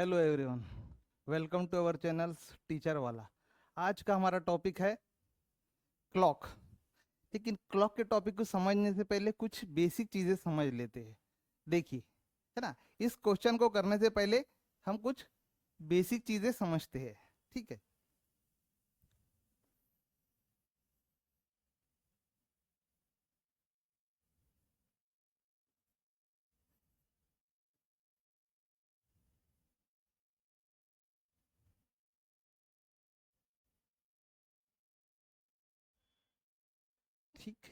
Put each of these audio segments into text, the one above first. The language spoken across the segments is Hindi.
Hello everyone, welcome to our channels teacher वाला। आज का हमारा टॉपिक है क्लॉक। लेकिन क्लॉक के टॉपिक को समझने से पहले कुछ बेसिक चीज़ें समझ लेते हैं। देखिए, है ना, इस क्वेश्चन को करने से पहले हम कुछ बेसिक चीज़ें समझते हैं। ठीक है, ठीक।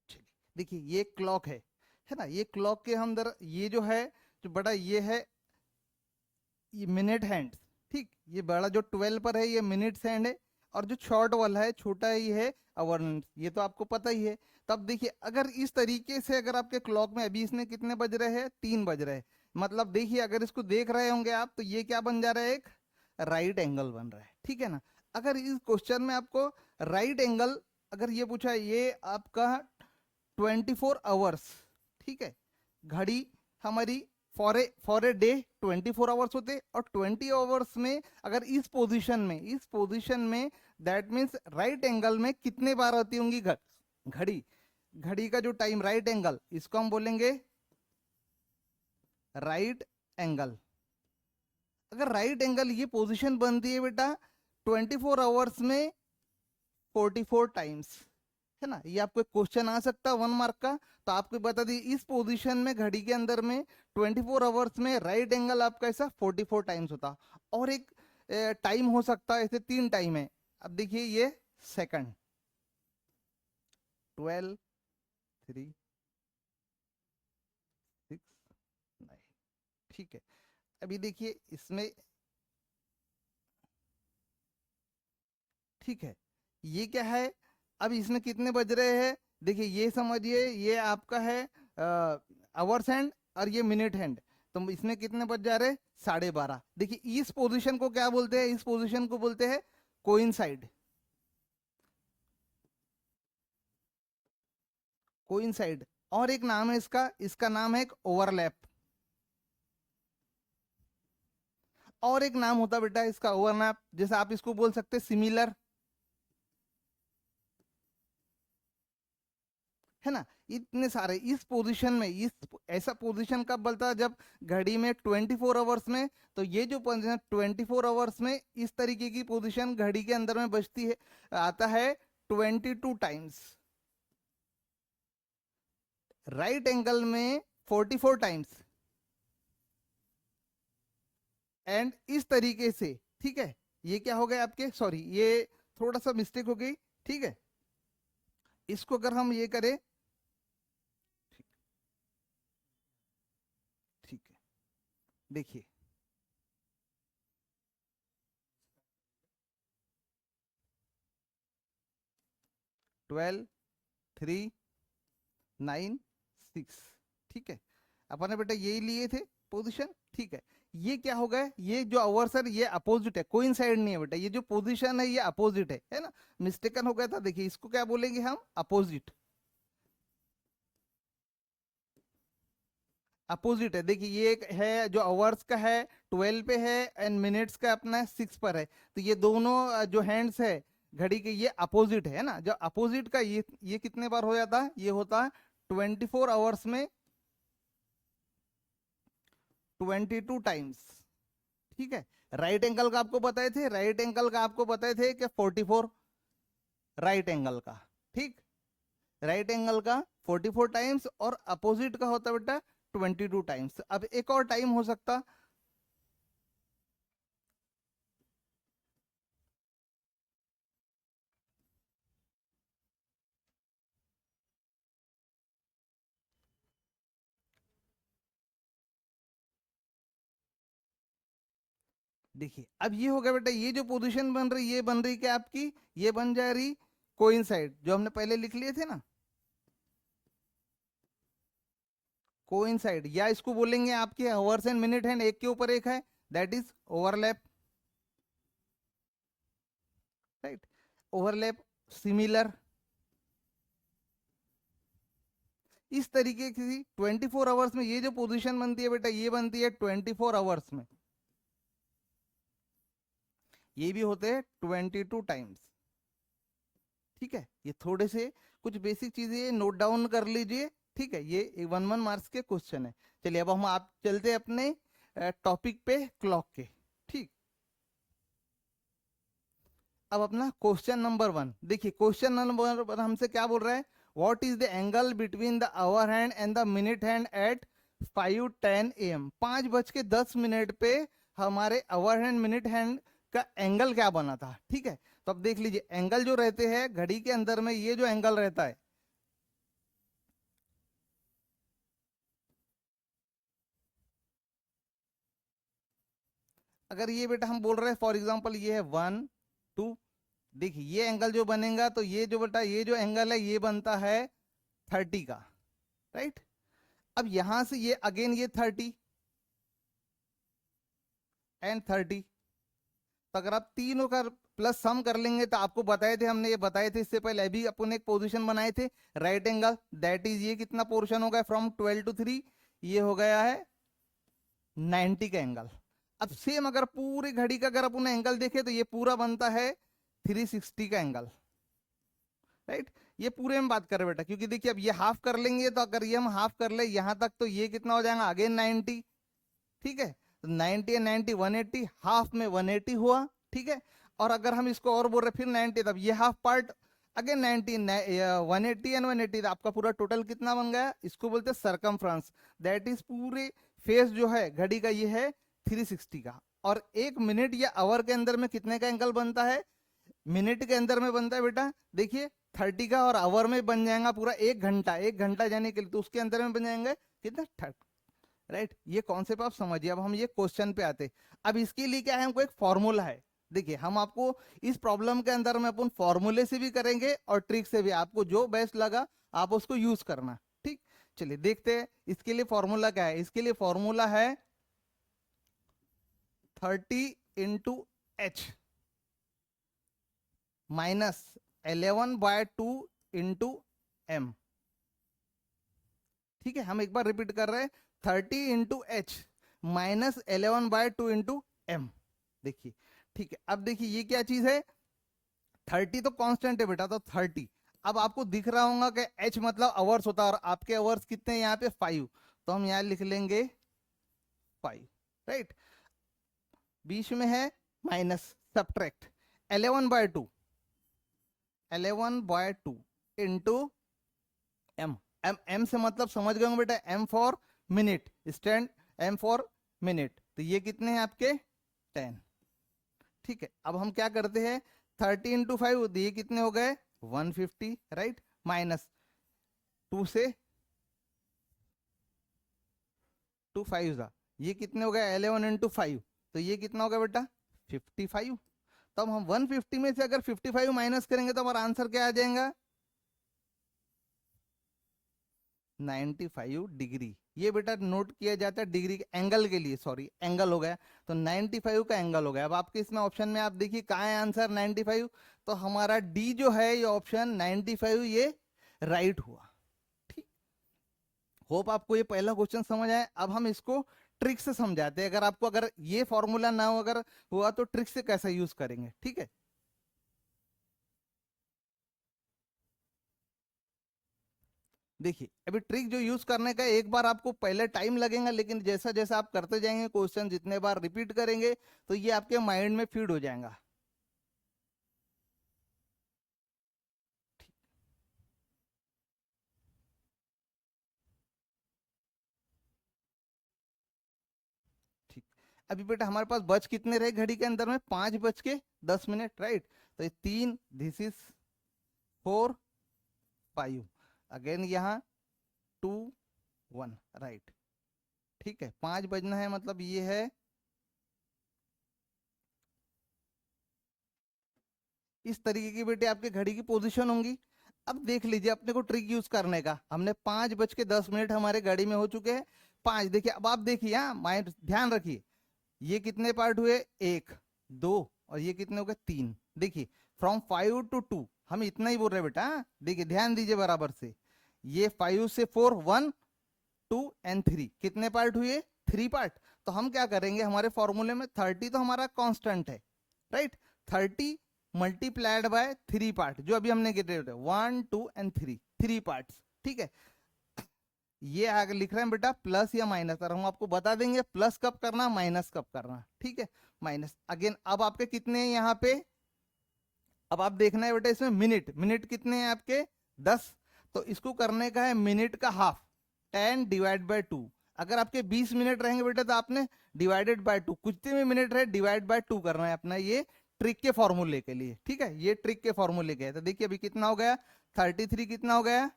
चलिए, देखिए ये क्लॉक है ना। ये क्लॉक के अंदर ये जो है, जो बड़ा ये है, ये मिनट हैंड। ठीक, ये बड़ा जो 12 पर है ये मिनट्स हैंड है, और जो शॉर्ट वाला है, छोटा ये है आवर। ये तो आपको पता ही है। तब देखिए, अगर इस तरीके से अगर आपके क्लॉक में अभी इसने कितने बज रहे हैं, 3 बज रहे हैं, मतलब देखिए अगर इसको देख रहे होंगे आप, तो ये क्या बन जा रहा है, एक राइट एंगल बन रहा है। ठीक है ना। अगर इस क्वेश्चन में आपको राइट एंगल अगर ये पूछा, ये आपका 24 आवर्स, ठीक है, घड़ी हमारी फॉर ए डे 24 आवर्स होते, और 20 आवर्स में अगर इस पोजीशन में दैट मीन्स राइट एंगल में कितने बार आती होंगी घड़ी। घड़ी का जो टाइम राइट एंगल, इसको हम बोलेंगे राइट एंगल। अगर राइट एंगल ये पोजीशन बनती है बेटा 24 आवर्स में 44 टाइम्स, है ना। ये आपको क्वेश्चन आ सकता है 1 मार्क का। तो आपको बता दी, इस पोजीशन में घड़ी के अंदर में 24 आवर्स में राइट एंगल आपका ऐसा 44 टाइम्स होता। और एक टाइम हो सकता है, ऐसे 3 टाइम है। अब देखिए ये सेकंड, 12, 3, 6, 9। ठीक है, अभी देखिए इसमें, ठीक है, ये क्या है, अब इसमें कितने बज रहे हैं। देखिए ये समझिए, ये आपका है आवर्स हैंड, और ये मिनट हैंड। तो इसमें कितने बज जा रहे हैं, 12:30। देखिए इस पोजीशन को क्या बोलते हैं, इस पोजीशन को बोलते हैं कोइंसाइड। कोइंसाइड, और एक नाम है इसका, इसका नाम है एक ओवरलैप। और एक नाम होता बेटा इसका ओवरलैप, जैसे आप इसको बोल सकते हैं सिमिलर, है ना। इतने सारे इस पोजीशन में, इस ऐसा पोजीशन कब बनता है, जब घड़ी में 24 आवर्स में, तो ये जो पोजीशन 24 आवर्स में इस तरीके की पोजीशन घड़ी के अंदर में बचती है, आता है 22 टाइम्स। राइट एंगल में 44 टाइम्स, एंड इस तरीके से। ठीक है, ये क्या हो गया आपके, सॉरी ये थोड़ा सा मिस्टेक हो गई। ठीक है, इसको अगर हम ये करें, ठीक, ठीक है, देखिए 12, 3, 9, 6। ठीक है, अपन ने बेटा यही लिए थे पोजीशन। ठीक है, ये क्या हो गया, ये जो आवर्स है ये अपोजिट है, कोइंसाइड नहीं है बेटा, ये जो पोजीशन है ये अपोजिट है ना। मिस्टेकन हो गया था। देखिए इसको क्या बोलेंगे हम, अपोजिट। अपोजिट है। देखिए ये एक है जो आवर्स का है 12 पे है, एंड मिनट्स का अपना 6 पर है। तो ये दोनों जो हैंड्स है घड़ी के, ये अपोजिट है ना। जो अपोजिट का ये कितने बार हो जाता है, ये होता है 24 आवर्स में 22 टाइम्स। ठीक है, राइट एंगल का आपको बताए थे, राइट एंगल का आपको बताए थे कि 44, राइट एंगल का। ठीक, राइट एंगल का 44 टाइम्स, और अपोजिट का होता बेटा 22 टाइम्स। अब एक और टाइम हो सकता, देखिए अब ये हो गया बेटा, ये जो पोजीशन बन रही, ये बन रही क्या आपकी, ये बन जा रही कोइंसाइड, जो हमने पहले लिख लिए थे ना, कोइंसाइड। या इसको बोलेंगे आपके आवर्स एंड मिनट हैंड, एक के ऊपर एक है, that is overlap. Right, overlap, similar. इस तरीके की 24 आवर्स में ये जो पोजीशन बनती है बेटा, ये बनती है 24 आवर्स में। ये भी होते हैं 22 टाइम्स। ठीक है, ये थोड़े से कुछ बेसिक चीजें नोट डाउन कर लीजिए। ठीक है, ये 1 मार्क्स के क्वेश्चन है। चलिए अब हम आप चलते हैं अपने टॉपिक पे, क्लॉक के। ठीक, अब अपना क्वेश्चन नंबर 1 देखिए। क्वेश्चन नंबर 1 हमसे क्या बोल रहा है, what is the angle between the hour hand and the minute hand at 5:10 AM। 5:10 पे हमारे आवर हैंड मिनट हैंड का एंगल क्या बना था। ठीक है, तो अब देख लीजिए, एंगल जो रहते हैं घड़ी के अंदर में, ये जो एंगल रहता है, अगर ये बेटा हम बोल रहे हैं फॉर एग्जांपल ये है 1 2, देखिए ये एंगल जो बनेगा, तो ये जो बेटा ये जो एंगल है ये बनता है 30 का, राइट। अब यहां से ये अगेन ये 30 एंड 30, तो अगर आप तीनों का प्लस सम कर लेंगे, तो आपको बताए थे, हमने ये बताए थे इससे पहले अभी अपन एक पोजीशन बनाए थे, राइट एंगल, दैट इज ये कितना पोर्शन हो गया फ्रॉम 12 to 3, ये हो गया है 90 का एंगल। अब सेम अगर पूरी घड़ी का अगर अपन एंगल देखें, तो ये पूरा बनता है 360 का एंगल, राइट। ये पूरे में बात कर रहे बेटा, क्योंकि देखिए अब ये हाफ कर लेंगे, तो अगर ये हम हाफ कर ले यहां तक, तो ये कितना हो जाएगा अगेन 90। ठीक है, तो 90 एंड 90 180, हाफ में 180 हुआ। ठीक है, और अगर हम इसको और बोल रहे फिर 90, तब ये हाफ पार्ट अगेन 90, 180 एंड 180, आपका पूरा टोटल कितना बन गया, इसको बोलते हैं सरकमफ्रेंस। दैट इज पूरे फेस जो है घड़ी का ये है 360 का। और एक मिनट या आवर के अंदर में कितने का एंगल बनता है, मिनट के अंदर में बनता है बेटा, देखिए 30 का, और आवर में बन जाएगा पूरा 1 घंटा, 1 घंटा जाने के लिए, तो उसके अंदर में बन जाएंगे कितना 30, राइट। ये कॉन्सेप्ट आप समझिए। अब हम ये क्वेश्चन पे आते, अब इसके लिए क्या है, हमको एक फॉर्मूला है। देखिए हम आपको इस प्रॉब्लम के अंदर में अपन फॉर्मूले से भी करेंगे और ट्रिक से भी, आपको जो बेस्ट लगा आप उसको यूज करना। ठीक, चलिए देखते हैं इसके लिए फॉर्मूला क्या है। इसके लिए फॉर्मूला है 30 × H माइनस 11/2 × M। ठीक है, हम एक बार रिपीट कर रहे हैं, 30 × H माइनस 11/2 × M। देखिए, ठीक है, अब देखिए ये क्या चीज है, 30 तो कांस्टेंट है बेटा, तो 30। अब आपको दिख रहा होगा कि H मतलब आवर्स होता है, और आपके आवर्स कितने हैं यहाँ पे 5, तो हम यहाँ लिख लेंगे 5, राइट। बीच में है माइनस, सब्ट्रैक्ट 11/2 × M। M से मतलब समझ गए होंगे बेटा, M for minute, stand M for minute, तो ये कितने हैं आपके 10। ठीक है, अब हम क्या करते हैं, 30 × 5, ये कितने हो गए 150, राइट, माइनस 2 से 2 5 था, ये कितने हो गए 11 × 5, तो ये कितना हो गया बेटा 55। तब हम 150 में से अगर 55 माइनस करेंगे, तो हमारा आंसर क्या आ जाएगा 95 डिग्री। ये बेटा नोट किया जाता है डिग्री के एंगल के लिए, सॉरी एंगल हो गया, तो 95 का एंगल हो गया। अब आपके इसमें ऑप्शन में आप देखिए कहाँ है आंसर 95, तो हमारा डी जो है ये ऑप्शन 95 ये राइट हुआ। ठीक, होप आपको ये पहला क्वेश्चन समझ आया। अब हम इसको ट्रिक से समझाते हैं, अगर आपको अगर ये फॉर्मूला ना हो अगर हुआ, तो ट्रिक से कैसे यूज करेंगे। ठीक है, देखिए अभी ट्रिक जो यूज करने का, एक बार आपको पहले टाइम लगेगा, लेकिन जैसा जैसा आप करते जाएंगे, क्वेश्चन जितने बार रिपीट करेंगे, तो ये आपके माइंड में फीड हो जाएगा। ठीक, अभी बेटा हमारे पास बच कितने रहे घड़ी के अंदर में, 5:10, राइट। तो ये 3, दिस इज 4 5, अगेन यहाँ 2 1, राइट। ठीक है, 5 बजना है, मतलब ये है, इस तरीके की बेटे आपके घड़ी की पोजीशन होंगी। अब देख लीजिए अपने को ट्रिक यूज करने का, हमने 5:10 हमारे घड़ी में हो चुके हैं। 5 देखिए, अब आप देखिए, हाँ माइंड ध्यान रखिए, ये कितने पार्ट हुए 1 2, और ये कितने हो गए 3। देखिए फ्रॉम 5 to 2 हम इतना ही बोल रहे हैं बेटा, हाँ? देखिए ध्यान दीजिए बराबर से, ये 5 से 4 1 2 एंड 3 कितने पार्ट हुए 3 पार्ट। तो हम क्या करेंगे, हमारे फॉर्मूले में 30 तो हमारा कांस्टेंट है, राइट। 30 मल्टीप्लाइड बाय 3 पार्ट, जो अभी हमने गिटे 1 2 एंड 3 पार्ट्स, ठीक है। ये आगे लिख रहे हैं बेटा प्लस या माइनस, और हम आपको बता देंगे प्लस कब करना माइनस कब करना, ठीक है। माइनस अगेन, अब आपके कितने हैं यहाँ पे, अब आप देखना है बेटा इसमें मिनट, मिनट कितने हैं आपके 10, तो इसको करने का है मिनट का हाफ, 10 डिवाइड बाय 2। अगर आपके 20 मिनट रहेंगे बेटा तो आपने डिवाइडेड बाय 2, कुछ भी मिनट रहे डिवाइड बाय 2 करना है अपना, ये ट्रिक के फॉर्मूले के लिए, ठीक है। ये ट्रिक के फॉर्मूले के, तो देखिए अभी कितना हो गया 33, कितना हो गया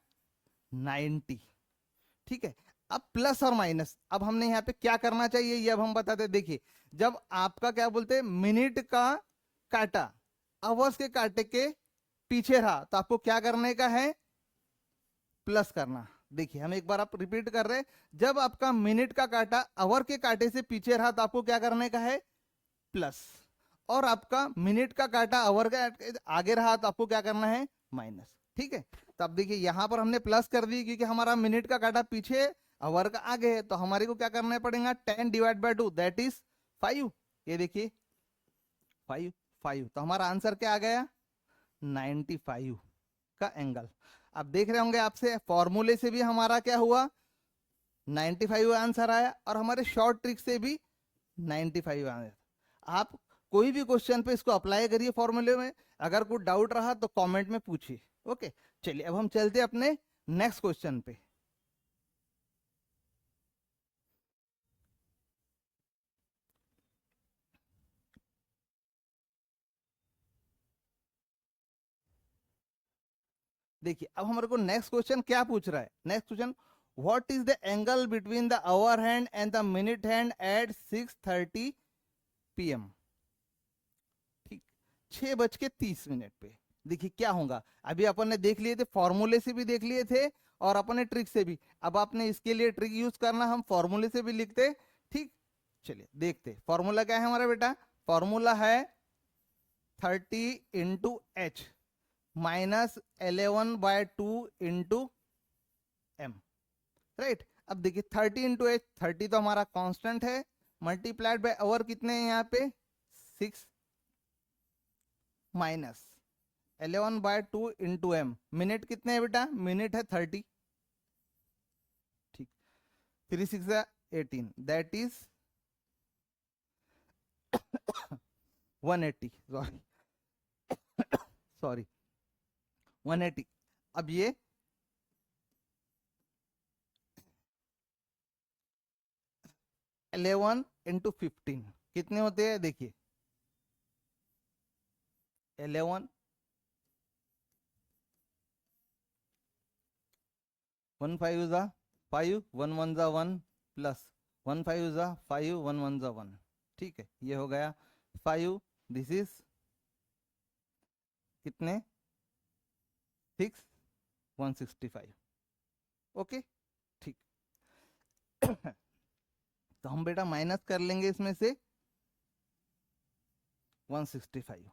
90, ठीक है। अब प्लस और माइनस, अब हमने यहाँ पे क्या करना चाहिए ये अब हम बताते हैं। देखिए जब आपका क्या बोलते हैं मिनट का काटा आवर्स के कांटे के पीछे रहा तो आपको क्या करने का है, प्लस करना। देखिए हम एक बार आप रिपीट कर रहे हैं, जब आपका मिनट का कांटा आवर के कांटे से पीछे रहा तो आपको क्या करने का है, प्लस, और आपका मिनट का कांटा आवर के आगे रहा तो आपको क्या करना है, माइनस, ठीक है। तो अब देखिए यहां पर हमने प्लस कर दी क्योंकि हमारा मिनट का कांटा पीछे आवर का आगे है, तो हमारे को क्या करना पड़ेगा 10 डिवाइड बाय 2 दैट इज 5, ये देखिए 5, तो हमारा आंसर क्या आ गया 95 का एंगल। अब देख रहे होंगे आपसे फॉर्मूले से भी हमारा क्या हुआ 95 आंसर आया, और हमारे शॉर्ट ट्रिक से भी 95 आंसर। आप कोई भी क्वेश्चन पे इसको अप्लाई करिए फॉर्मूले में, अगर कोई डाउट रहा तो कमेंट में पूछिए, ओके। चलिए अब हम चलते हैं अपने नेक्स्ट क्वेश्चन पे। देखिए अब हमारे को नेक्स्ट क्वेश्चन क्या पूछ रहा है, next question what is the angle between the hour hand and the minute hand at 6:30 PM, ठीक 6:30 पे। देखिए क्या होगा, अभी अपन ने देख लिए थे फॉर्मूले से भी देख लिए थे और अपन ने ट्रिक से भी, अब आपने इसके लिए ट्रिक यूज करना, हम फॉर्मूले से भी लिखते, ठीक। चलिए देखते फॉर्मूला क्या है हमारा बेटा, फॉर्मूला है 30 × H माइनस 11/2 × M, राइट। अब देखिए 30 × H, 30 तो हमारा कांस्टेंट है, मल्टीप्लाइड बाय आवर कितने हैं यहाँ पे 6, माइनस 11/2 × M, मिनट कितने हैं बेटा, मिनट है 30, ठीक 3 6 18 दैट इज 180, सॉरी सॉरी 180। अब ये 11 × 15 कितने होते हैं, देखिए 11 1 5 जा 5 1 1 जा 1 प्लस 1 5 जा 5 1 1 जा 1, ठीक है। ये हो गया 5, दिस इज कितने 6 165, ओके, ठीक। तो हम बेटा माइनस कर लेंगे इसमें से 165,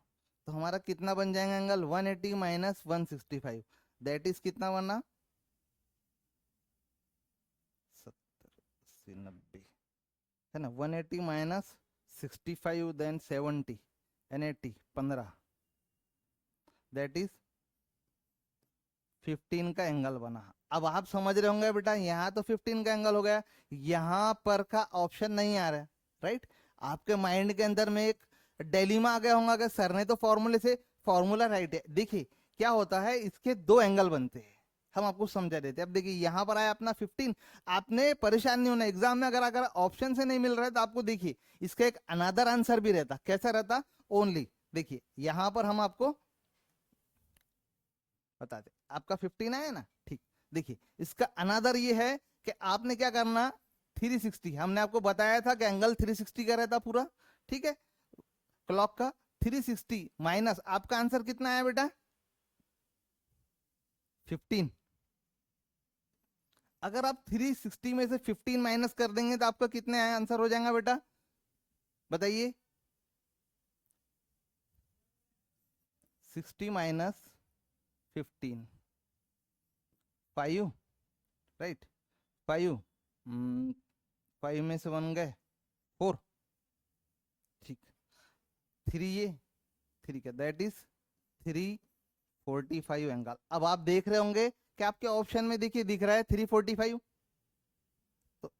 तो हमारा कितना बन जाएगा एंगल 180 माइनस 165, दैट इज कितना बना 70 है ना, 180 minus 65 then 70 and 80 15, that is 15 का एंगल बना। अब आप समझ रहे होंगे बेटा यहाँ तो 15 का एंगल हो गया, यहाँ पर का ऑप्शन नहीं आ रहा है, राइट। आपके माइंड के अंदर में एक डिलेमा आ गया होगा कि सर ने तो फॉर्मूले से, फॉर्मूला राइट है। देखिए क्या होता है, इसके दो एंगल बनते हैं, हम आपको समझा देते हैं। अब देखिए यहाँ पर आया अपना 15, आपने परेशान नहीं होना, एग्जाम में अगर अगर ऑप्शन से नहीं मिल रहा है तो आपको देखिए इसका एक अनदर आंसर भी रहता, कैसा रहता ओनली, देखिए यहाँ पर हम आपको बता दें, आपका 15 आया ना, ठीक। देखिए इसका अनदर ये है कि आपने क्या करना 360, हमने आपको बताया था कि एंगल 360 का रहता पूरा, ठीक है, क्लॉक का 360 माइनस आपका आंसर कितना आया बेटा 15। अगर आप 360 में से 15 माइनस कर देंगे तो आपका कितने आंसर हो जाएगा बेटा, बताइए 60 माइनस 15 5, राइट 5, 5 में से 1 गए 4, ठीक 3 ये 3 का, दैट इज 345 एंगल। अब आप देख रहे होंगे कि आपके ऑप्शन में देखिए दिख रहा है 345, तो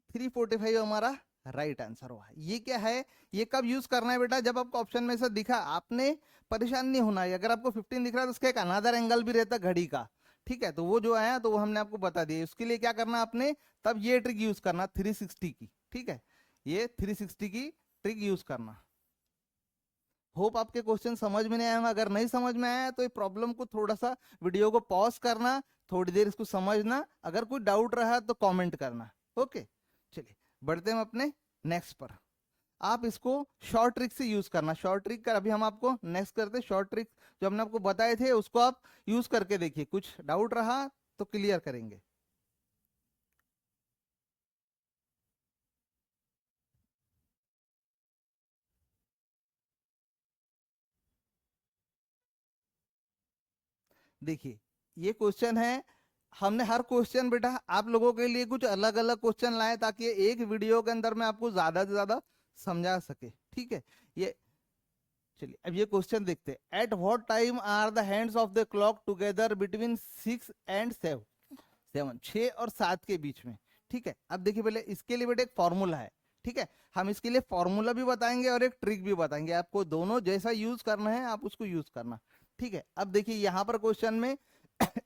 345 हमारा राइट आंसर हुआ। ये क्या है, ये कब यूज करना है बेटा, जब आपको ऑप्शन में से दिखा, आपने परेशान नहीं होना है। अगर आपको 15 दिख रहा है तो उसका एक अनदर एंगल भी रहता है घड़ी का, ठीक है, तो वो जो आया तो वो हमने आपको बता दिया। उसके लिए क्या करना आपने, तब ये ट्रिक यूज करना 360 की, ठीक है, ये 360 की ट्रिक यूज करना। होप आपके क्वेश्चन समझ में नहीं आया। अगर नहीं समझ में आया तो ये प्रॉब्लम को थोड़ा सा वीडियो को पॉज करना, थोड़ी देर इसको समझना, अगर कोई डाउट रहा तो कमेंट करना। ओके, चलिए बढ़ते हैं हम अपने नेक्स्ट पर। आप इसको शॉर्ट ट्रिक से यूज करना। शॉर्ट ट्रिक का अभी हम आपको नेक्स्ट करते हैं। शॉर्ट ट्रिक जो हमने आपको बताए थे उसको आप यूज करके देखिए, कुछ डाउट रहा तो क्लियर करेंगे। देखिए ये क्वेश्चन है, हमने हर क्वेश्चन बेटा आप लोगों के लिए कुछ अलग अलग क्वेश्चन लाए ताकि एक वीडियो के अंदर में आपको ज्यादा से ज्यादा समझा सके, ठीक है। ये चलिए अब ये क्वेश्चन देखते हैं। At what time are the hands of the clock together between 6 and 7, 6 और 7 के बीच में, ठीक है। अब देखिए पहले इसके लिए बेटा एक फॉर्मूला है, ठीक है, हम इसके लिए फॉर्मूला भी बताएंगे और एक ट्रिक भी बताएंगे। आपको दोनों जैसा यूज करना है आप उसको यूज करना, ठीक है। अब देखिए यहां पर क्वेश्चन में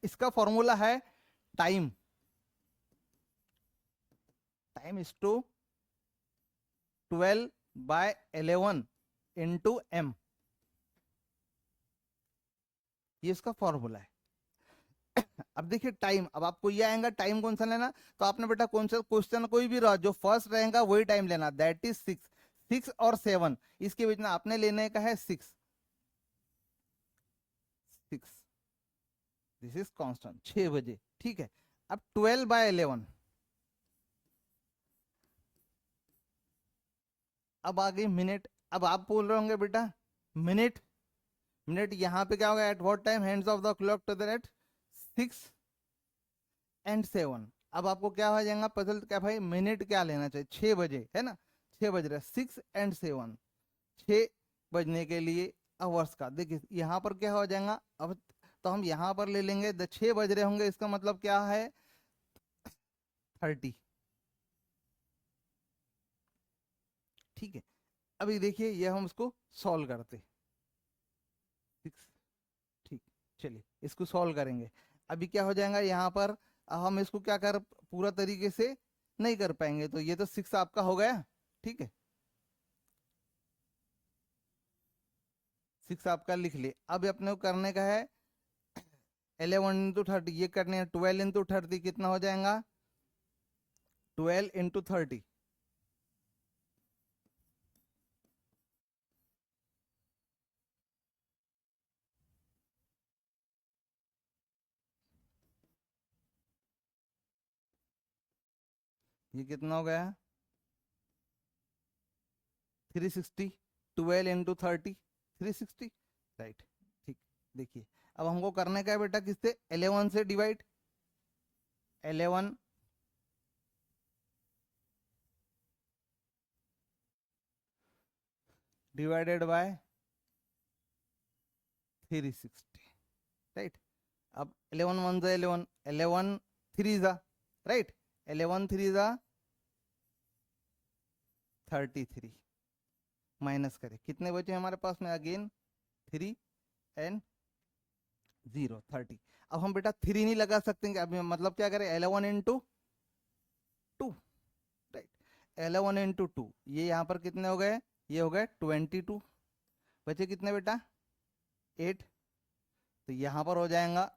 इसका फॉर्मूला है time, time is to 12/11 into M, ये इसका फॉर्मूला है। अब देखिए टाइम, अब आपको ये आएगा टाइम कौन सा लेना, तो आपने बेटा कौन सा क्वेश्चन कोई भी रहा जो फर्स्ट रहेगा वही टाइम लेना, दैट इज 6। 6 और 7 इसके बीच में आपने लेने का है 6, 6, दिस इज कांस्टेंट 6 बजे, ठीक है। अब 12/11, अब आ गई मिनट। अब आप बोल रहे होंगे बेटा मिनट, मिनट यहाँ पे क्या होगा, at what time hands of the clock to the at 6 and 7। अब आपको क्या हो जाएगा पजल, क्या भाई मिनट क्या लेना चाहिए, 6 बजे है ना, 6 बज रहे, 6 and 7, 6 बजने के लिए आवर्स का। देखिए यहाँ पर क्या हो जाएगा अब, तो हम यहाँ पर ले लेंगे 6 बज रहे होंगे, इसका मतलब क्या है 30, ठीक है। अभी देखिए ये हम उसको सॉल्व करते, 6, ठीक, चलिए इसको सॉल्व करेंगे। अभी क्या हो जाएगा यहाँ पर, हम इसको क्या कर पूरा तरीके से नहीं कर पाएंगे, तो ये तो 6 आपका हो गया, ठीक है, 6 आपका लिख लिए। अब अपने को करने का है 11 into 30, ये करने हैं 12 into 30, कितना हो जाएगा 12 into 30, ये कितना हो गया 360, 12 into 30 360, राइट, ठीक। देखिए अब हमको करने का है बेटा किससे, 11 से डिवाइड, 11 डिवाइडेड बाय 360, राइट। अब 11 1 जा 11, 11 3 जा, राइट, 11 3 जा 33, माइनस करें कितने बचे हमारे पास में, अगेन 3 and 0 30। अब हम बेटा 3 नहीं लगा सकते, अब मतलब क्या करें 11 into 2, राइट, 11 into 2, ये यहाँ पर कितने हो गए, ये हो गए 22, बचे कितने बेटा 8, तो यहाँ पर हो जाएगा।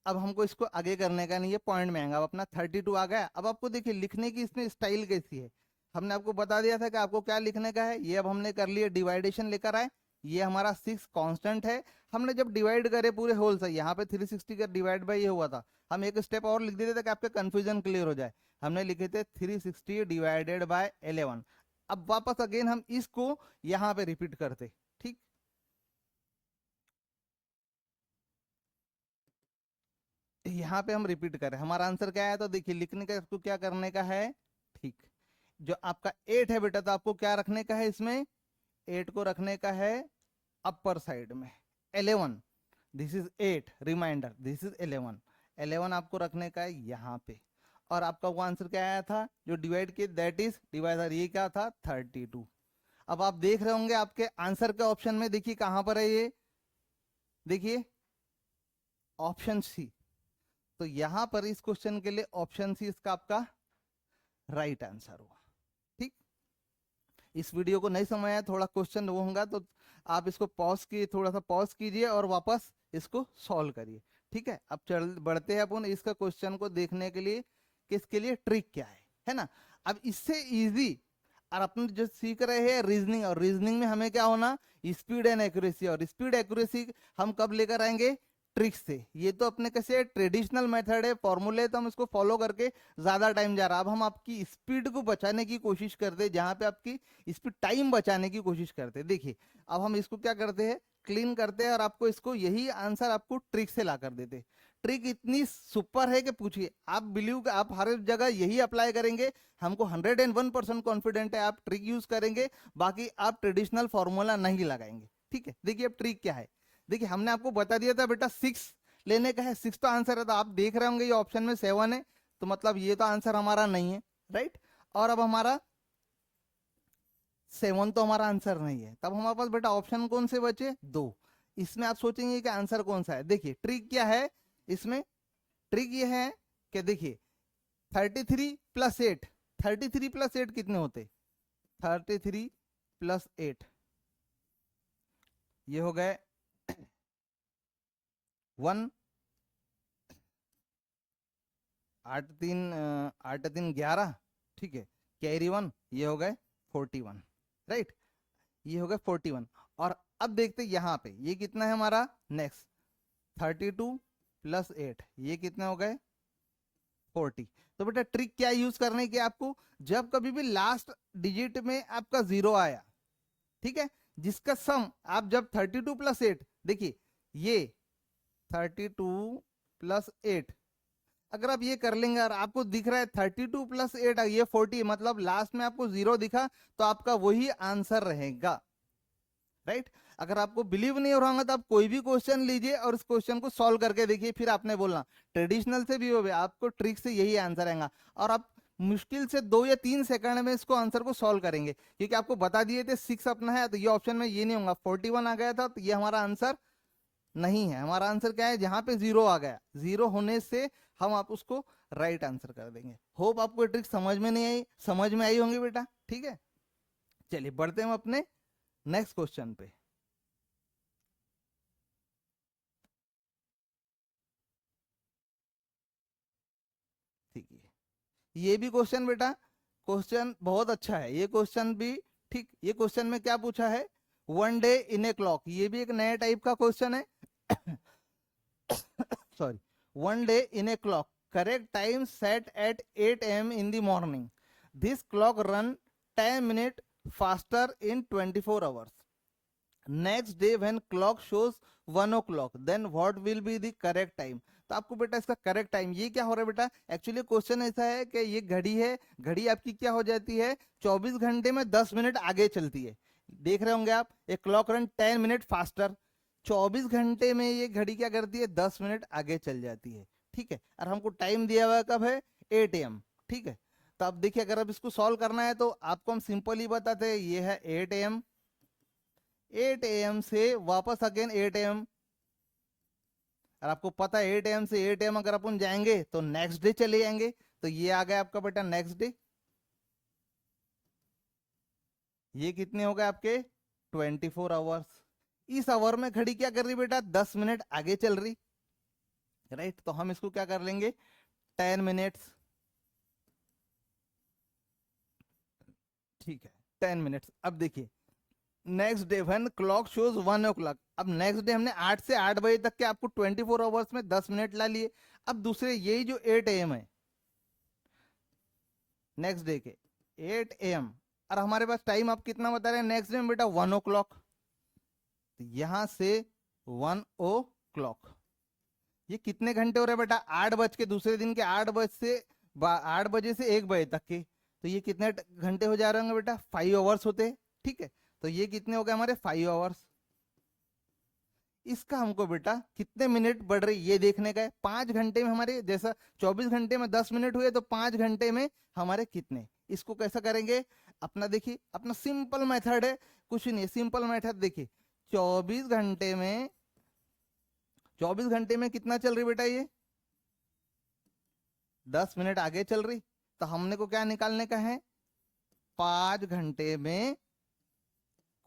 अब हमको इसको आगे करने का नहीं, ये पॉइंट में आएगा, अब अपना 32 आ गया। अब आपको देखिए लिखने की इसमें स्टाइल कैसी है, हमने आपको बता दिया था कि आपको क्या लिखने का है, ये अब हमने कर लिया डिवाइडेशन लेकर आए, ये हमारा 6 कांस्टेंट है। हमने जब डिवाइड करे पूरे होल से, यहाँ पे 360 का डिवाइड बाई ये हुआ था, हम एक स्टेप और लिख देते थे कि आपके कंफ्यूजन क्लियर हो जाए। हमने लिखे थे 360 डिवाइडेड बाय 11। अब वापस अगेन हम इसको यहाँ पे रिपीट करते, ठीक, यहाँ पे हम रिपीट करें, हमारा आंसर क्या है, तो देखिए लिखने का इसको क्या करने का है, ठीक, जो आपका 8 है बेटा तो आपको क्या रखने का है इसमें 8 को रखने का है अपर साइड में, 11 this is 8, reminder this is 11, 11 आपको रखने का है यहाँ पे। और आपका वो आंसर क्या आया था जो डिवाइड किए, दैट इज डिवाइडर, ये क्या था 32। अब आप देख रहे होंगे आपके आंसर के ऑप्शन में, देखिए कहां पर है ये, देखिए ऑप्शन सी। तो यहां पर इस क्वेश्चन के लिए ऑप्शन सी इसका आपका राइट आंसर हुआ। ठीक, इस वीडियो को नहीं समझ आया, थोड़ा क्वेश्चन वो होगा तो आप इसको पॉज की, थोड़ा सा पॉज कीजिए और वापस इसको सॉल्व करिए। ठीक है, अब चल बढ़ते हैं अपन इसका क्वेश्चन को देखने के लिए कि इसके लिए ट्रिक क्या है ना। अब इससे इजी, और अपन जो सीख रहे हैं रीजनिंग, और रीजनिंग में हमें क्या होना, स्पीड एंड एक्यूरेसी, और स्पीड एक्यूरेसी हम कब लेकर आएंगे, ट्रिक से। ये तो अपने कैसे ट्रेडिशनल मेथड है, फॉर्मूले, तो हम इसको फॉलो करके ज्यादा टाइम जा रहा है। अब हम आपकी स्पीड को बचाने की कोशिश करते, जहां पे आपकी स्पीड टाइम बचाने की कोशिश करते। देखिए अब हम इसको क्या करते हैं, क्लीन करते हैं और आपको इसको यही आंसर आपको ट्रिक से ला कर देते। ट्रिक इतनी सुपर है कि पूछिए, आप बिलीव, आप हर जगह यही अप्लाई करेंगे, हमको 101% कॉन्फिडेंट है आप ट्रिक यूज करेंगे, बाकी आप ट्रेडिशनल फॉर्मूला नहीं लगाएंगे। ठीक है, देखिए अब ट्रिक क्या है। देखिए हमने आपको बता दिया था बेटा 6 लेने का है, 6 तो आंसर है, तो आप देख रहे होंगे ये ऑप्शन में 7 है, तो मतलब ये तो आंसर हमारा नहीं है, राइट। और अब हमारा 7 तो हमारा आंसर नहीं है, तब हमारे पास बेटा ऑप्शन कौन से बचे, 2। इसमें आप सोचेंगे कि आंसर कौन सा है। देखिए ट्रिक क्या है इसमें, ट्रिक ये है कि देखिए 33 प्लस 8, 33 प्लस 8 कितने होते, 33 प्लस 8 ये हो गए 1, 8 3 11, ठीक है, कैरी 1, ये हो गए 41, राइट, ये हो गए 41। और अब देखते यहाँ पे ये कितना है हमारा नेक्स्ट, 32 प्लस 8 ये कितने हो गए 40। तो बेटा ट्रिक क्या यूज करने की आपको, जब कभी भी लास्ट डिजिट में आपका 0 आया, ठीक है, जिसका सम आप जब 32 प्लस 8, देखिए ये 32 प्लस 8 अगर आप ये कर लेंगे और आपको दिख रहा है 32 प्लस 8 ये 40, मतलब लास्ट में आपको 0 दिखा तो आपका वही आंसर रहेगा, राइट। अगर आपको बिलीव नहीं हो रहा होगा तो आप कोई भी क्वेश्चन लीजिए और इस क्वेश्चन को सॉल्व करके देखिए, फिर आपने बोलना ट्रेडिशनल से भी हो गया, आपको ट्रिक से यही आंसर आएगा। और आप मुश्किल से 2 या 3 सेकंड में इसको आंसर को सॉल्व करेंगे, क्योंकि आपको बता दिए थे 6 अपना है, तो ये ऑप्शन में ये नहीं होगा, 41 आ गया था, तो ये हमारा आंसर नहीं है। हमारा आंसर क्या है, जहां पे 0 आ गया, 0 होने से हम आप उसको राइट आंसर कर देंगे। होप आपको ट्रिक समझ में नहीं आई, समझ में आई होंगी बेटा, ठीक है। चलिए बढ़ते हैं हम अपने नेक्स्ट क्वेश्चन पे। ठीक है, ये भी क्वेश्चन बेटा, क्वेश्चन बहुत अच्छा है ये क्वेश्चन भी। ठीक, ये क्वेश्चन में क्या पूछा है, 1 डे इन ए क्लॉक, ये भी एक नया टाइप का क्वेश्चन है। Sorry, 1 day in a clock, correct time set at 8 AM in the morning, this clock run 10 minutes faster in 24 hours, next day when clock shows 1 o'clock then what will be the correct time। तो आपको बेटा इसका करेक्ट टाइम, ये क्या हो रहा है बेटा, एक्चुअली क्वेश्चन ऐसा है कि ये घड़ी है, घड़ी आपकी क्या हो जाती है 24 घंटे में 10 मिनट आगे चलती है। देख रहे होंगे आप, एक क्लॉक रन 10 मिनट फास्टर, 24 घंटे में ये घड़ी क्या करती है 10 मिनट आगे चल जाती है, ठीक है। और हमको टाइम दिया हुआ कब है 8 AM, ठीक है। तो अब देखिए अगर अब इसको सॉल्व करना है तो आपको हम सिंपल ही बताते हैं, ये है 8 AM, 8 AM से वापस अगेन 8 AM, और आपको पता है 8 AM से 8 AM अगर अपन जाएंगे तो नेक्स्ट डे चले जाएंगे, तो ये आ गया आपका बेटा नेक्स्ट डे। ये कितने हो गए आपके 24 आवर्स। इस आवर में घड़ी क्या कर रही बेटा 10 मिनट आगे चल रही, राइट। तो हम इसको क्या कर लेंगे 10 मिनट्स, ठीक है 10 मिनट्स। अब देखिए next day when clock shows 1 o'clock, अब नेक्स्ट डे हमने 8 से 8 बजे तक के आपको 24 आवर्स में 10 मिनट ला लिए। अब दूसरे यही जो 8 AM है नेक्स्ट डे के 8 AM, और हमारे पास टाइम आप कितना बता रहे हैं नेक्स्ट डे में बेटा 1 o'clock, तो यहां से 1 o'clock ये कितने घंटे हो रहे हैं बेटा 8 बज के, दूसरे दिन के 8 बजे से 1 बजे तक के, तो ये कितने घंटे हो जा रहे होंगे बेटा 5 आवर्स होते हैं, ठीक है। तो ये कितने हो गए हमारे 5 आवर्स। इसका हमको बेटा कितने मिनट बढ़ रही ये देखने का है। 5 घंटे में हमारे जैसा 24 घंटे में 10 मिनट हुए तो 5 घंटे में हमारे कितने। इसको कैसा करेंगे अपना, देखिए अपना सिंपल मेथड है, कुछ नहीं, सिंपल मेथड देखिए। 24 घंटे में 24 घंटे में कितना चल रही बेटा, ये 10 मिनट आगे चल रही। तो हमने को क्या निकालने का है, 5 घंटे में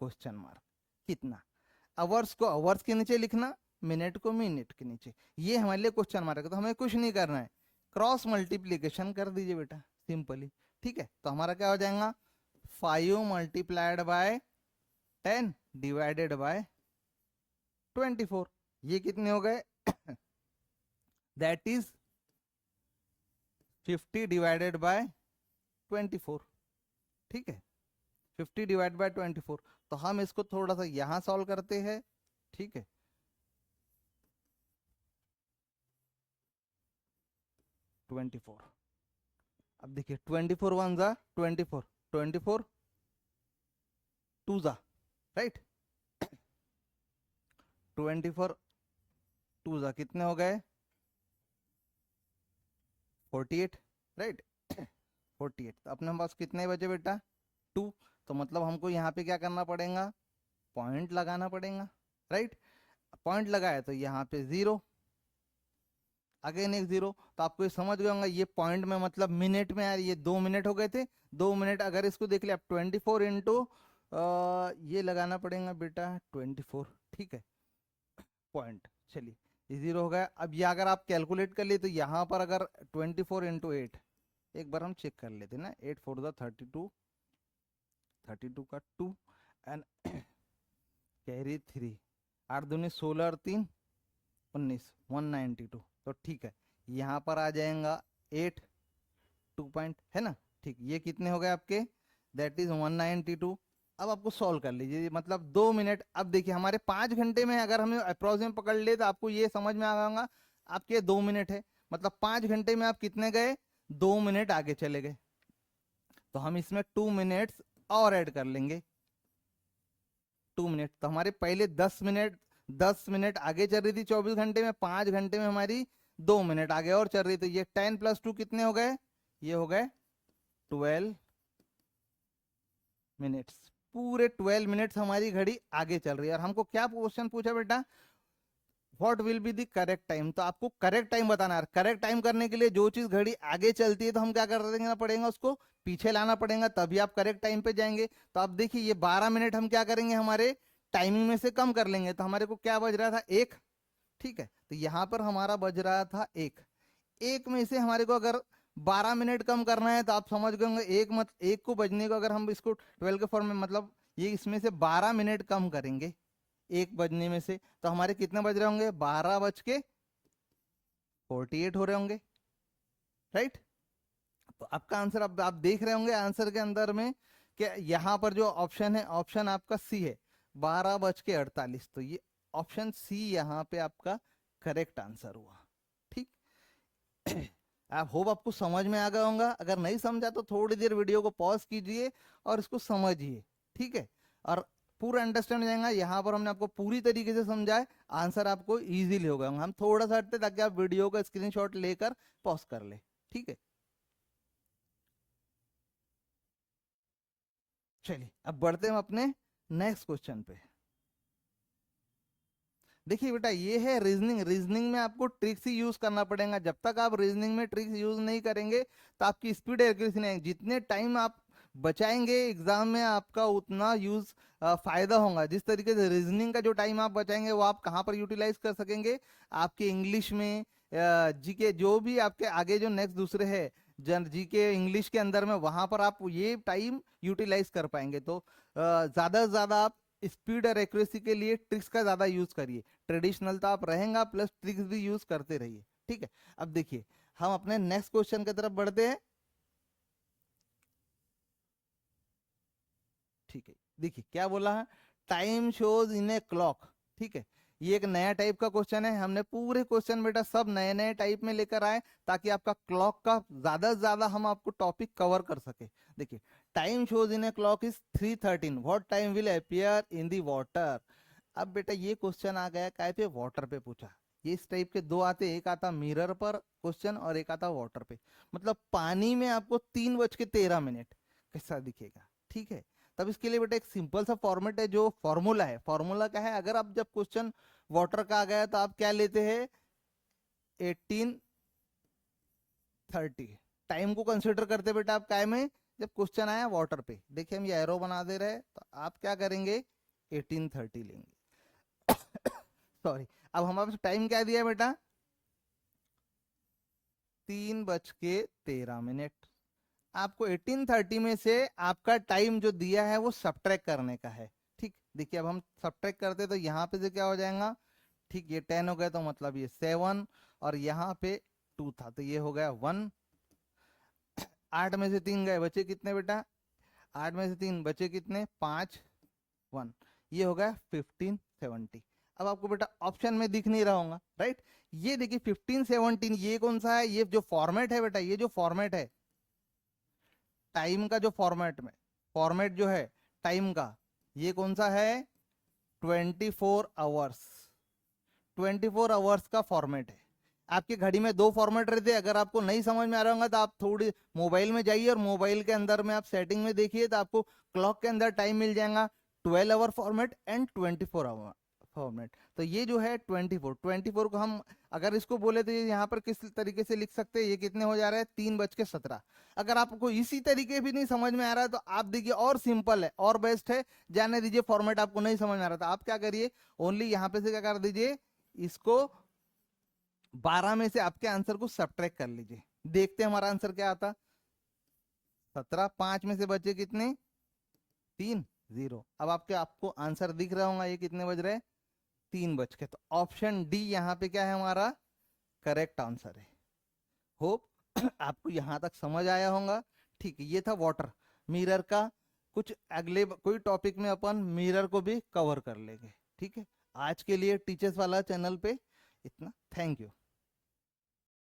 क्वेश्चन मार्क कितना। आवर्स को आवर्स के नीचे लिखना, मिनट को मिनट के नीचे, ये हमारे लिए क्वेश्चन मार्क है। तो हमें कुछ नहीं करना है, क्रॉस मल्टीप्लीकेशन कर दीजिए बेटा सिंपली। ठीक है, तो हमारा क्या हो जाएगा 5 मल्टीप्लाइड बाय 10 डिवाइडेड बाय 24। ये कितने हो गए दैट इज 50 डिवाइडेड बाय 24। ठीक है, 50 डिवाइड बाय 24। तो हम इसको थोड़ा सा यहां सॉल्व करते हैं। ठीक है, ट्वेंटी फोर। अब देखिए 24 1 जा 24, 24 2 जा, राइट, 24 2 जा कितने हो गए 48, राइट 48। तो अपने पास कितने बचे बेटा 2। तो मतलब हमको यहाँ पे क्या करना पड़ेगा, पॉइंट लगाना पड़ेगा, राइट। पॉइंट लगाया तो यहाँ पे 0, अगेन एक 0। तो आपको ये समझ गए होंगे ये पॉइंट में मतलब मिनट में, यार ये 2 मिनट हो गए थे। 2 मिनट अगर इसको देख लिया 24 इंटू ये लगाना पड़ेगा बेटा 24। ठीक है, पॉइंट, चलिए ये 0 हो गया। अब ये अगर आप कैलकुलेट कर लिए तो यहाँ पर अगर 24 इंटू 8, एक बार हम चेक कर लेते ना, 8 4 द 32, 32 का 2 एंड कैरी 3, 8 दूनी 16 और 3 19, 192। तो ठीक है, यहाँ पर आ जाएगा 8 2 पॉइंट, है ना। ठीक, ये कितने हो गए आपके, दैट इज 192। अब आपको सॉल्व कर लीजिए, मतलब 2 मिनट। अब देखिए हमारे 5 घंटे में अगर हमें अप्रोक्सीमेट पकड़ ले तो आपको ये समझ में आएगा आपके 2 मिनट है, मतलब 5 घंटे में आप कितने गए 2 मिनट आगे चले गए। तो हम इसमें 2 मिनट्स और ऐड कर लेंगे, 2 मिनट। तो हमारे पहले 10 मिनट आगे चल रही थी 24 घंटे में, 5 घंटे में हमारी 2 मिनट आगे और चल रही। तो ये 10 + 2 कितने हो गए, ये हो गए 12 मिनट्स। पूरे 12 मिनट्स हमारी घड़ी आगे चल रही है। और हमको क्या क्वेश्चन पूछा बेटा, what will be the correct time. तो आपको करेक्ट टाइम बताना है। करेक्ट टाइम करने के लिए जो चीज घड़ी आगे चलती है तो हम क्या कर देना पड़ेगा, उसको पीछे लाना पड़ेगा, तभी आप करेक्ट टाइम पे जाएंगे। तो आप देखिए ये 12 मिनट हम क्या करेंगे, हमारे टाइमिंग में से कम कर लेंगे। तो हमारे को क्या बज रहा था 1, ठीक है। तो यहाँ पर हमारा बज रहा था 1 में से हमारे को अगर 12 मिनट कम करना है तो आप समझ गए होंगे, एक को बजने को अगर हम इसको 12 के फॉर्म में, मतलब ये इसमें से 12 मिनट कम करेंगे 1 बजने में से, तो हमारे कितने बज रहे होंगे 12:48 हो रहे होंगे, राइट। तो आपका आंसर अब आप देख रहे होंगे आंसर के अंदर में कि यहाँ पर जो ऑप्शन है, ऑप्शन आपका सी है 12:48। तो ये ऑप्शन सी यहाँ पे आपका करेक्ट आंसर हुआ। ठीक आप होप आपको समझ में आ गया होगा। अगर नहीं समझा तो थोड़ी देर वीडियो को पॉज कीजिए और इसको समझिए, ठीक है, और पूरा अंडरस्टैंड हो जाएगा। यहाँ पर हमने आपको पूरी तरीके से समझाए, आंसर आपको इजीली होगा। हम थोड़ा सा हटते ताकि आप वीडियो का स्क्रीनशॉट लेकर पॉज कर ले, ठीक है। चलिए अब बढ़ते हैं अपने नेक्स्ट क्वेश्चन पे। देखिए बेटा ये है रीजनिंग। रीजनिंग में आपको ट्रिक्स ही यूज करना पड़ेगा। जब तक आप रीजनिंग में ट्रिक्स यूज नहीं करेंगे तो आपकी स्पीड एक्यूरेसी नहीं आएगी। जितने टाइम आप बचाएंगे एग्जाम में आपका उतना यूज फायदा होगा। जिस तरीके से रीजनिंग का जो टाइम आप बचाएंगे वो आप कहाँ पर यूटिलाइज कर सकेंगे, आपके इंग्लिश में, जीके जो भी आपके आगे जो नेक्स्ट दूसरे है जन जीके इंग्लिश के अंदर में, वहां पर आप ये टाइम यूटिलाइज कर पाएंगे। तो ज्यादा से ज्यादा आप स्पीड और एक्यूरेसी के लिए ट्रिक्स का ज्यादा यूज करिए। ट्रेडिशनल तो आप रहेंगे प्लस ट्रिक्स भी यूज करते रहिए, ठीक है। अब देखिए हम अपने नेक्स्ट क्वेश्चन की तरफ बढ़ते हैं, ठीक है। देखिए क्या बोला है, time shows in a clock, ठीक है। ये एक नया टाइप का क्वेश्चन है, हमने पूरे क्वेश्चन बेटा सब नए नए टाइप में लेकर आए ताकि आपका क्लॉक का ज्यादा से ज्यादा हम आपको टॉपिक कवर कर सके। देखिए, time shows in a clock is 3:13, what time will appear in the water. अब बेटा ये क्वेश्चन आ गया काय पे, वाटर पे पूछा। ये इस टाइप के दो आते, एक आता मिरर पर क्वेश्चन और एक आता वाटर पे। मतलब पानी में आपको 3:13 कैसा दिखेगा, ठीक है। तब इसके लिए बेटा एक सिंपल सा फॉर्मेट है, जो फॉर्मूला है। फॉर्मूला क्या है, अगर आप जब क्वेश्चन वाटर का आ गया तो आप क्या लेते हैं, 18:30 टाइम को कंसिडर करते बेटा आप काय में, जब क्वेश्चन आया वाटर पे। देखिए हम ये एरो बना दे रहे हैं, तो आप क्या करेंगे, 18:30 लेंगे। सॉरी, अब हमारे पास टाइम क्या दिया है बेटा, 3:13। आपको 18:30 में से आपका टाइम जो दिया है वो सब्ट्रैक्ट करने का है, ठीक। देखिए अब हम सब्ट्रैक्ट करते तो यहाँ पे से क्या हो जाएगा, ठीक, ये 10 हो गया तो मतलब ये 7, और यहाँ पे 2 था तो ये हो गया 1। 8 में से 3 गए, बचे कितने बेटा, 8 में से 3 बचे कितने, 5, 1। ये हो गया 15:70। अब आपको बेटा ऑप्शन में दिख नहीं रहा होगा, राइट। ये देखिए 15:17, ये कौन सा है, ये जो फॉर्मेट है बेटा, ये जो फॉर्मेट है टाइम का, जो फॉर्मेट जो है टाइम का, ये कौन सा है, 24 आवर्स। 24 आवर्स का फॉर्मेट है। आपकी घड़ी में दो फॉर्मेट रहते हैं, अगर आपको नहीं समझ में आ रहा होगा तो आप थोड़ी मोबाइल में जाइए और मोबाइल के अंदर में आप सेटिंग में देखिए तो आपको क्लॉक के अंदर टाइम मिल जाएगा, 12 hour format and 24 hour format. तो ये जो है 24 को हम अगर इसको बोले तो ये यहाँ पर किस तरीके से लिख सकते हैं, ये कितने हो जा रहे हैं, 3:17। अगर आपको इसी तरीके भी नहीं समझ में आ रहा है तो आप देखिए और सिंपल है और बेस्ट है, जाने दीजिए फॉर्मेट आपको नहीं समझ में आ रहा था, आप क्या करिए, ओनली यहाँ पे से क्या कर दीजिए, इसको 12 में से आपके आंसर को सब्ट्रैक्ट कर लीजिए, देखते हैं हमारा आंसर क्या आता। 17, 5 में से बचे कितने, 3, 0। अब आपको आंसर दिख रहा होगा, ये कितने बज रहे, 3 बज के। तो ऑप्शन डी यहाँ पे क्या है हमारा करेक्ट आंसर है। होप आपको यहाँ तक समझ आया होगा, ठीक है। ये था वाटर, मिरर का। कुछ अगले कोई टॉपिक में अपन मिरर को भी कवर कर लेंगे, ठीक है। आज के लिए टीचर्स वाला चैनल पे इतना, थैंक यू।